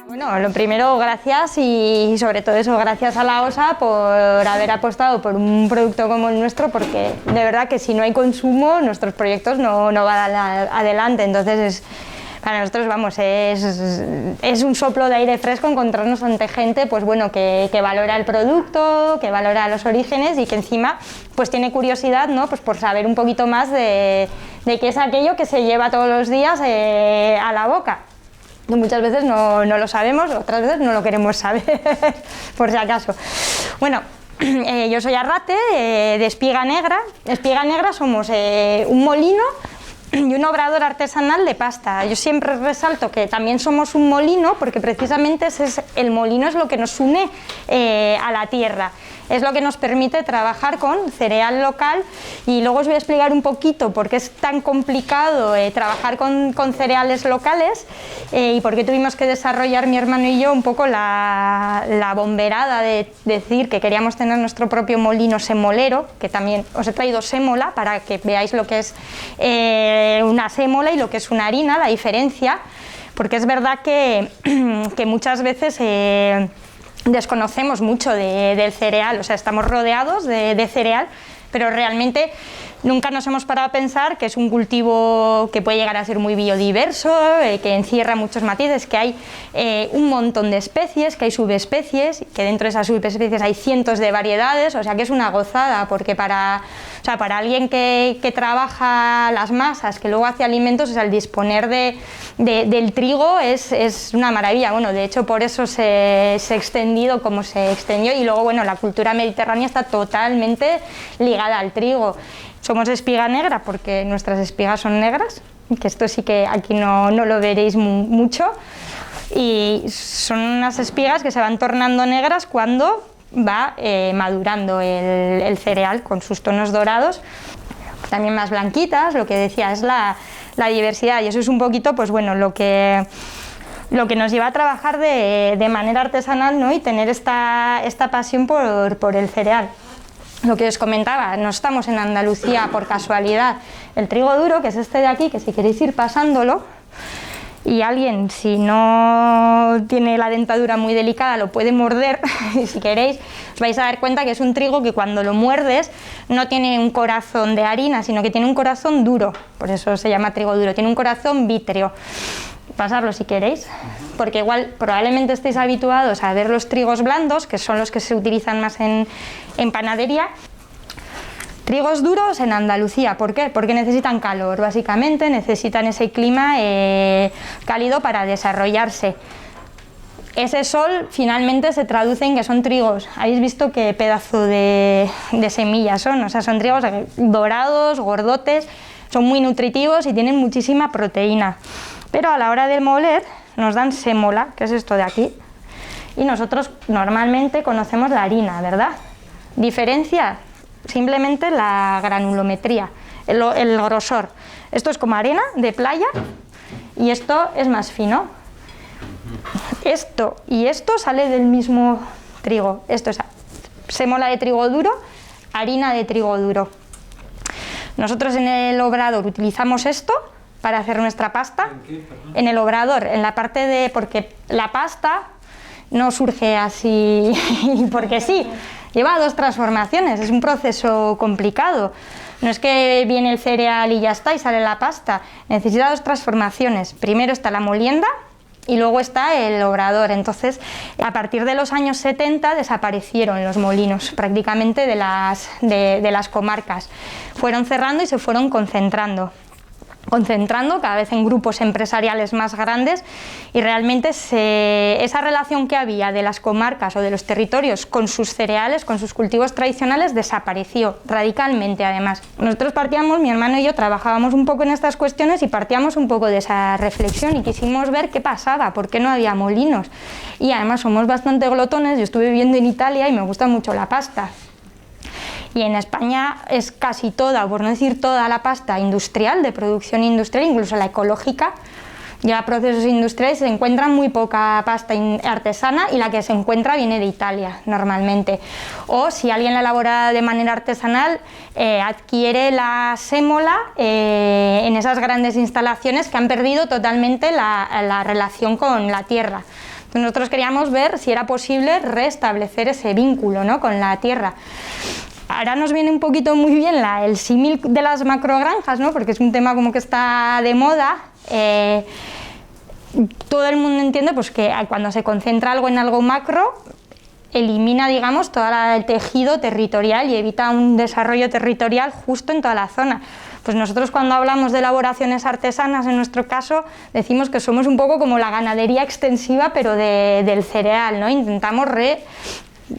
Bueno, lo primero, gracias y sobre todo eso, gracias a la OSA por haber apostado por un producto como el nuestro, porque de verdad que si no hay consumo, nuestros proyectos no van adelante. Entonces, para nosotros, vamos, es un soplo de aire fresco encontrarnos ante gente, pues bueno, que valora el producto, que valora los orígenes y que encima pues tiene curiosidad, ¿no? Pues por saber un poquito más de qué es aquello que se lleva todos los días a la boca. Muchas veces no lo sabemos, otras veces no lo queremos saber, por si acaso. Bueno, yo soy Arrate, de Espiga Negra. Espiga Negra somos un molino y un obrador artesanal de pasta. Yo siempre resalto que también somos un molino porque precisamente el molino es lo que nos une a la tierra. Es lo que nos permite trabajar con cereal local y luego os voy a explicar un poquito por qué es tan complicado trabajar con cereales locales y por qué tuvimos que desarrollar mi hermano y yo un poco la bomberada de decir que queríamos tener nuestro propio molino semolero, que también os he traído sémola para que veáis lo que es una sémola y lo que es una harina, la diferencia, porque es verdad que muchas veces desconocemos mucho del cereal, o sea, estamos rodeados de cereal, pero realmente nunca nos hemos parado a pensar que es un cultivo que puede llegar a ser muy biodiverso, que encierra muchos matices, que hay un montón de especies, que hay subespecies, que dentro de esas subespecies hay cientos de variedades, o sea que es una gozada, porque para alguien que trabaja las masas, que luego hace alimentos, o sea, el disponer del trigo es una maravilla. Bueno, de hecho por eso se ha extendido como se extendió y luego, bueno, la cultura mediterránea está totalmente ligada al trigo. Somos espiga negra porque nuestras espigas son negras, que esto sí que aquí no lo veréis mucho, y son unas espigas que se van tornando negras cuando va madurando el cereal con sus tonos dorados, también más blanquitas, lo que decía es la diversidad, y eso es un poquito, pues bueno, lo que nos lleva a trabajar de manera artesanal, ¿no? Y tener esta pasión por el cereal. Lo que os comentaba, no estamos en Andalucía por casualidad. El trigo duro, que es este de aquí, que si queréis ir pasándolo, y alguien, si no tiene la dentadura muy delicada, lo puede morder, y si queréis, os vais a dar cuenta que es un trigo que cuando lo muerdes no tiene un corazón de harina, sino que tiene un corazón duro, por eso se llama trigo duro, tiene un corazón vítreo. Pasarlo si queréis, porque igual probablemente estéis habituados a ver los trigos blandos, que son los que se utilizan más en panadería. Trigos duros en Andalucía, ¿por qué? Porque necesitan calor, básicamente, necesitan ese clima cálido para desarrollarse. Ese sol finalmente se traduce en que son trigos, habéis visto qué pedazo de semillas son, o sea, son trigos dorados, gordotes, son muy nutritivos y tienen muchísima proteína. Pero a la hora de moler nos dan sémola, que es esto de aquí, y nosotros normalmente conocemos la harina, ¿verdad? Diferencia simplemente la granulometría, el grosor. Esto es como arena de playa y esto es más fino. Esto y esto sale del mismo trigo. Esto es sémola de trigo duro, harina de trigo duro. Nosotros en el obrador utilizamos esto para hacer nuestra pasta. En el obrador, en la parte de... porque la pasta no surge así porque sí, lleva dos transformaciones, es un proceso complicado. No es que viene el cereal y ya está y sale la pasta, necesita dos transformaciones. Primero está la molienda y luego está el obrador. Entonces, a partir de los años 70 desaparecieron los molinos prácticamente de las comarcas. Fueron cerrando y se fueron concentrando cada vez en grupos empresariales más grandes y realmente esa relación que había de las comarcas o de los territorios con sus cereales, con sus cultivos tradicionales, desapareció radicalmente además. Nosotros partíamos, mi hermano y yo trabajábamos un poco en estas cuestiones y partíamos un poco de esa reflexión y quisimos ver qué pasaba, por qué no había molinos. Y además somos bastante glotones, yo estuve viviendo en Italia y me gusta mucho la pasta. Y en España es casi toda, por no decir toda la pasta industrial, de producción industrial, incluso la ecológica, lleva procesos industriales, se encuentra muy poca pasta artesana y la que se encuentra viene de Italia normalmente. O si alguien la elabora de manera artesanal, adquiere la sémola en esas grandes instalaciones que han perdido totalmente la relación con la tierra. Entonces nosotros queríamos ver si era posible restablecer ese vínculo, ¿no?, con la tierra. Ahora nos viene un poquito muy bien el símil de las macrogranjas, ¿no?, porque es un tema como que está de moda. Todo el mundo entiende pues, que cuando se concentra algo en algo macro, elimina, digamos, todo el tejido territorial y evita un desarrollo territorial justo en toda la zona. Pues nosotros cuando hablamos de elaboraciones artesanas, en nuestro caso, decimos que somos un poco como la ganadería extensiva, pero del cereal, ¿no? Intentamos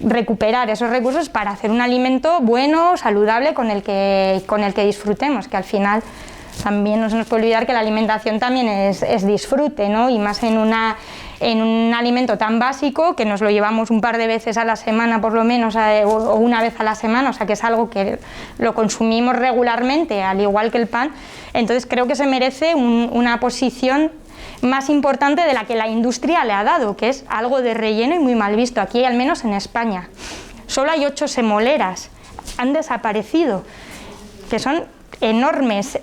recuperar esos recursos para hacer un alimento bueno, saludable, con el que disfrutemos, que al final también no se nos puede olvidar que la alimentación también es disfrute, ¿no? Y más en un alimento tan básico que nos lo llevamos un par de veces a la semana por lo menos, o una vez a la semana, o sea que es algo que lo consumimos regularmente, al igual que el pan. Entonces creo que se merece una posición más importante de la que la industria le ha dado, que es algo de relleno y muy mal visto, aquí al menos en España. Solo hay 8 semoleras, han desaparecido, que son enormes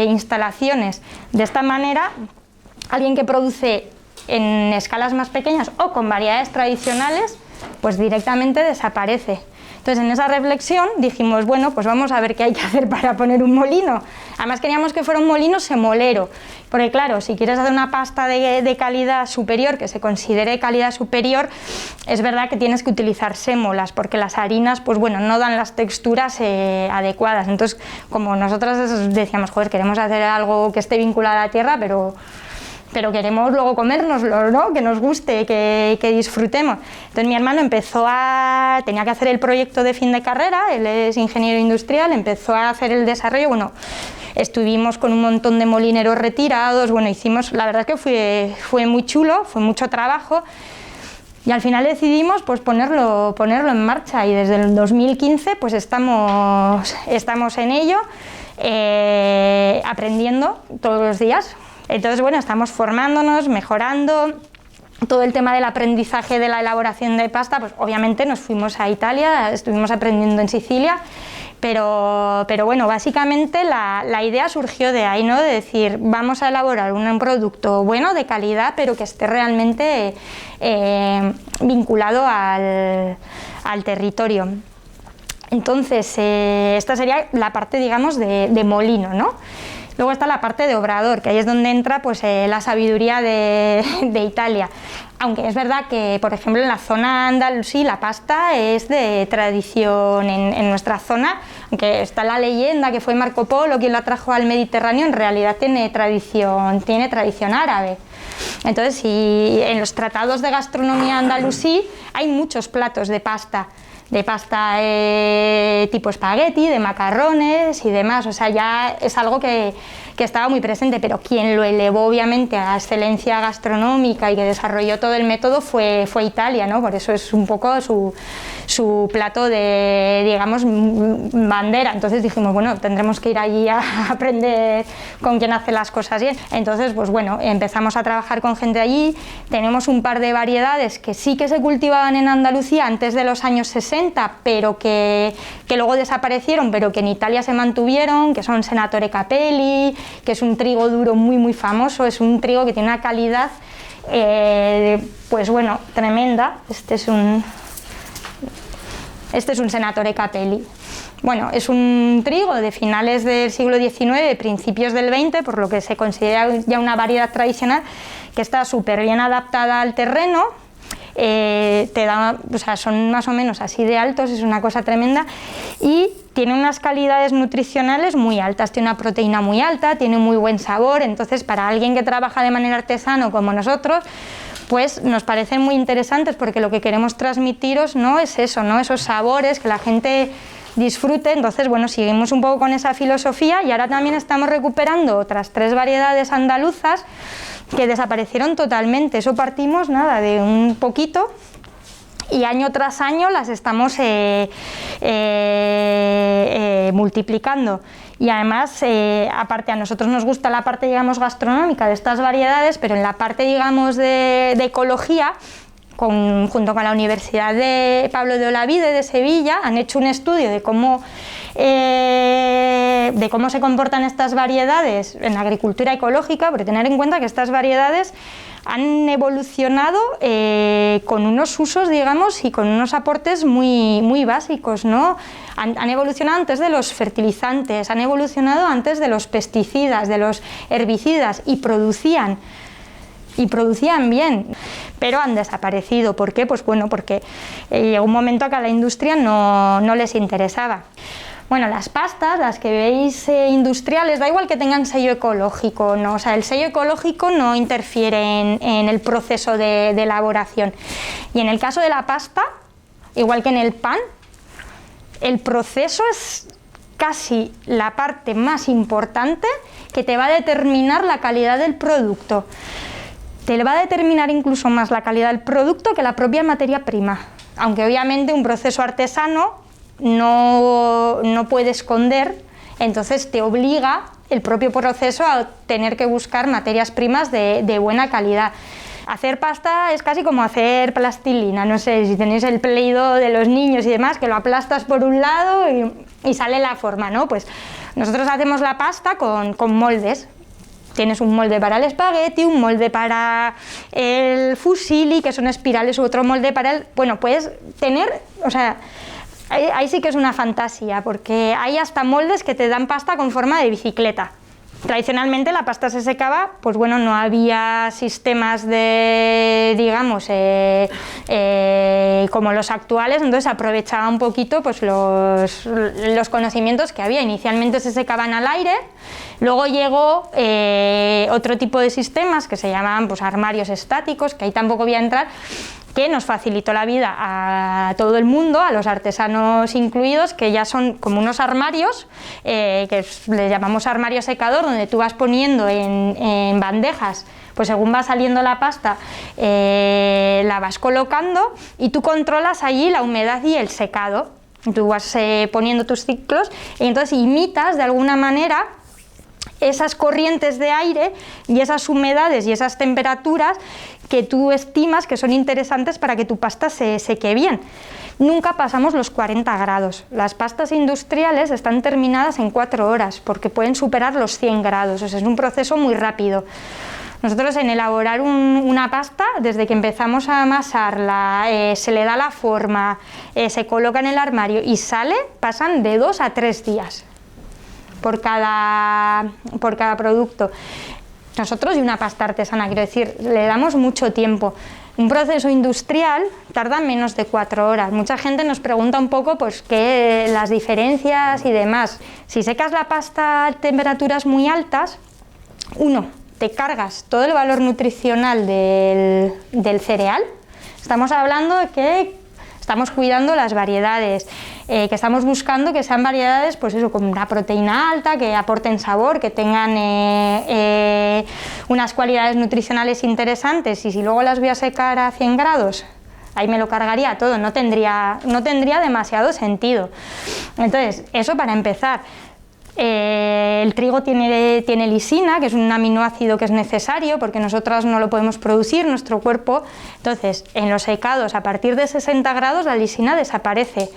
instalaciones. De esta manera, alguien que produce en escalas más pequeñas o con variedades tradicionales, pues directamente desaparece. Entonces, en esa reflexión dijimos, bueno, pues vamos a ver qué hay que hacer para poner un molino. Además queríamos que fuera un molino semolero, porque claro, si quieres hacer una pasta de calidad superior, que se considere calidad superior, es verdad que tienes que utilizar sémolas, porque las harinas, pues bueno, no dan las texturas adecuadas. Entonces, como nosotras decíamos, joder, queremos hacer algo que esté vinculado a la tierra, pero queremos luego comérnoslo, ¿no?, que nos guste, que disfrutemos. Entonces mi hermano tenía que hacer el proyecto de fin de carrera, él es ingeniero industrial, empezó a hacer el desarrollo, bueno, estuvimos con un montón de molineros retirados, bueno, la verdad es que fue muy chulo, fue mucho trabajo, y al final decidimos pues ponerlo en marcha, y desde el 2015 pues estamos en ello, aprendiendo todos los días. Entonces, bueno, estamos formándonos, mejorando. Todo el tema del aprendizaje de la elaboración de pasta, pues obviamente nos fuimos a Italia, estuvimos aprendiendo en Sicilia, pero bueno, básicamente la idea surgió de ahí, ¿no?, de decir, vamos a elaborar un producto bueno, de calidad, pero que esté realmente vinculado al territorio. Entonces, esta sería la parte, digamos, de molino, ¿no? Luego está la parte de obrador, que ahí es donde entra pues, la sabiduría de Italia. Aunque es verdad que, por ejemplo, en la zona andalusí la pasta es de tradición en nuestra zona, aunque está la leyenda que fue Marco Polo quien la trajo al Mediterráneo, en realidad tiene tradición árabe. Entonces, en los tratados de gastronomía andalusí hay muchos platos de pasta tipo espagueti, de macarrones y demás, o sea, ya es algo que estaba muy presente, pero quien lo elevó obviamente a la excelencia gastronómica y que desarrolló todo el método fue Italia, ¿no? Por eso es un poco su plato de, digamos, bandera. Entonces dijimos, bueno, tendremos que ir allí a aprender con quién hace las cosas bien. Entonces, pues bueno, empezamos a trabajar con gente allí, tenemos un par de variedades que sí que se cultivaban en Andalucía antes de los años 60, pero que luego desaparecieron, pero que en Italia se mantuvieron, que son Senatore Capelli, que es un trigo duro muy muy famoso, es un trigo que tiene una calidad pues bueno, tremenda. Este es un Senatore Capelli. Bueno, es un trigo de finales del siglo XIX, principios del XX, por lo que se considera ya una variedad tradicional que está súper bien adaptada al terreno. O sea, son más o menos así de altos, es una cosa tremenda, y tiene unas calidades nutricionales muy altas, tiene una proteína muy alta, tiene muy buen sabor. Entonces, para alguien que trabaja de manera artesana como nosotros, pues nos parecen muy interesantes, porque lo que queremos transmitiros no es eso, ¿no?, esos sabores, que la gente disfrute. Entonces, bueno, seguimos un poco con esa filosofía, y ahora también estamos recuperando otras 3 variedades andaluzas que desaparecieron totalmente. Eso partimos nada de un poquito y año tras año las estamos multiplicando. Y además, aparte, a nosotros nos gusta la parte, digamos, gastronómica de estas variedades, pero en la parte, digamos, de ecología, junto con la Universidad de Pablo de Olavide de Sevilla, han hecho un estudio de cómo se comportan estas variedades en la agricultura ecológica, porque tener en cuenta que estas variedades han evolucionado con unos usos, digamos, y con unos aportes muy, muy básicos, ¿no? Han evolucionado antes de los fertilizantes, han evolucionado antes de los pesticidas, de los herbicidas, y producían bien, pero han desaparecido. ¿Por qué? Pues bueno, porque llegó un momento que a la industria no les interesaba. Bueno, las pastas, las que veis industriales, da igual que tengan sello ecológico, ¿no? O sea, el sello ecológico no interfiere en el proceso de elaboración. Y en el caso de la pasta, igual que en el pan, el proceso es casi la parte más importante que te va a determinar la calidad del producto. Te va a determinar incluso más la calidad del producto que la propia materia prima, aunque obviamente un proceso artesano no puede esconder, entonces te obliga el propio proceso a tener que buscar materias primas de buena calidad. Hacer pasta es casi como hacer plastilina, no sé, si tenéis el Play-Doh de los niños y demás, que lo aplastas por un lado y sale la forma, ¿no? Pues nosotros hacemos la pasta con moldes. Tienes un molde para el espagueti, un molde para el fusilli, que son espirales, u otro molde para el... Bueno, puedes tener, o sea, ahí sí que es una fantasía, porque hay hasta moldes que te dan pasta con forma de bicicleta. Tradicionalmente la pasta se secaba, pues bueno, no había sistemas de, digamos, como los actuales, entonces aprovechaba un poquito pues los conocimientos que había. Inicialmente se secaban al aire, luego llegó otro tipo de sistemas que se llamaban pues armarios estáticos, que ahí tampoco voy a entrar, que nos facilitó la vida a todo el mundo, a los artesanos incluidos, que ya son como unos armarios, que les llamamos armario secador, donde tú vas poniendo en bandejas, pues según va saliendo la pasta, la vas colocando y tú controlas allí la humedad y el secado. Tú vas poniendo tus ciclos y entonces imitas de alguna manera esas corrientes de aire y esas humedades y esas temperaturas que tú estimas que son interesantes para que tu pasta se seque bien. Nunca pasamos los 40 grados. Las pastas industriales están terminadas en 4 horas porque pueden superar los 100 grados, o sea, es un proceso muy rápido. Nosotros en elaborar una pasta, desde que empezamos a amasarla, se le da la forma, se coloca en el armario y sale, pasan de 2 a 3 días por cada producto. Nosotros, y una pasta artesana, quiero decir, le damos mucho tiempo. Un proceso industrial tarda menos de 4 horas. Mucha gente nos pregunta un poco pues, las diferencias y demás. Si secas la pasta a temperaturas muy altas, te cargas todo el valor nutricional del cereal. Estamos hablando de que estamos cuidando las variedades, que estamos buscando que sean variedades pues eso, con una proteína alta, que aporten sabor, que tengan unas cualidades nutricionales interesantes, y si luego las voy a secar a 100 grados, ahí me lo cargaría todo, no tendría demasiado sentido. Entonces, eso para empezar. El trigo tiene lisina, que es un aminoácido que es necesario porque nosotras no lo podemos producir, nuestro cuerpo. Entonces, en los secados a partir de 60 grados la lisina desaparece.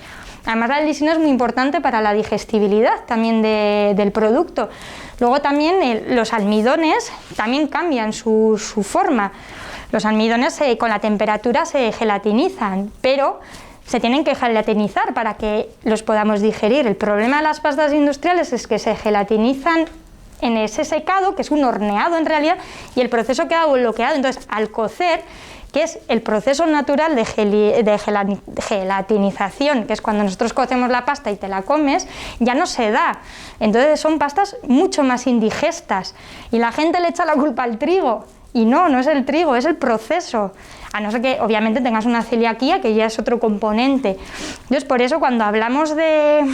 Además, la lisina es muy importante para la digestibilidad también del producto. Luego también los almidones también cambian su forma. Los almidones con la temperatura se gelatinizan, pero se tienen que gelatinizar para que los podamos digerir. El problema de las pastas industriales es que se gelatinizan en ese secado, que es un horneado en realidad, y el proceso queda bloqueado. Entonces, al cocer, que es el proceso natural de gelatinización, que es cuando nosotros cocemos la pasta y te la comes, ya no se da. Entonces son pastas mucho más indigestas. Y la gente le echa la culpa al trigo. Y no es el trigo, es el proceso. A no ser que obviamente tengas una celiaquía, que ya es otro componente. Entonces, por eso cuando hablamos de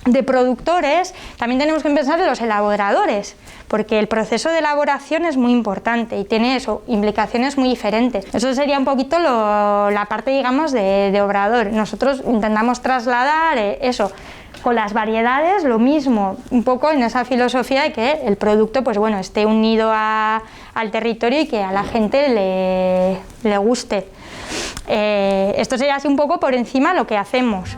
de productores, también tenemos que pensar en los elaboradores, porque el proceso de elaboración es muy importante y tiene eso, implicaciones muy diferentes. Eso sería un poquito la parte, digamos, de obrador. Nosotros intentamos trasladar eso. Con las variedades, lo mismo, un poco en esa filosofía de que el producto, pues bueno, esté unido al territorio y que a la gente le guste. Esto sería así un poco por encima lo que hacemos.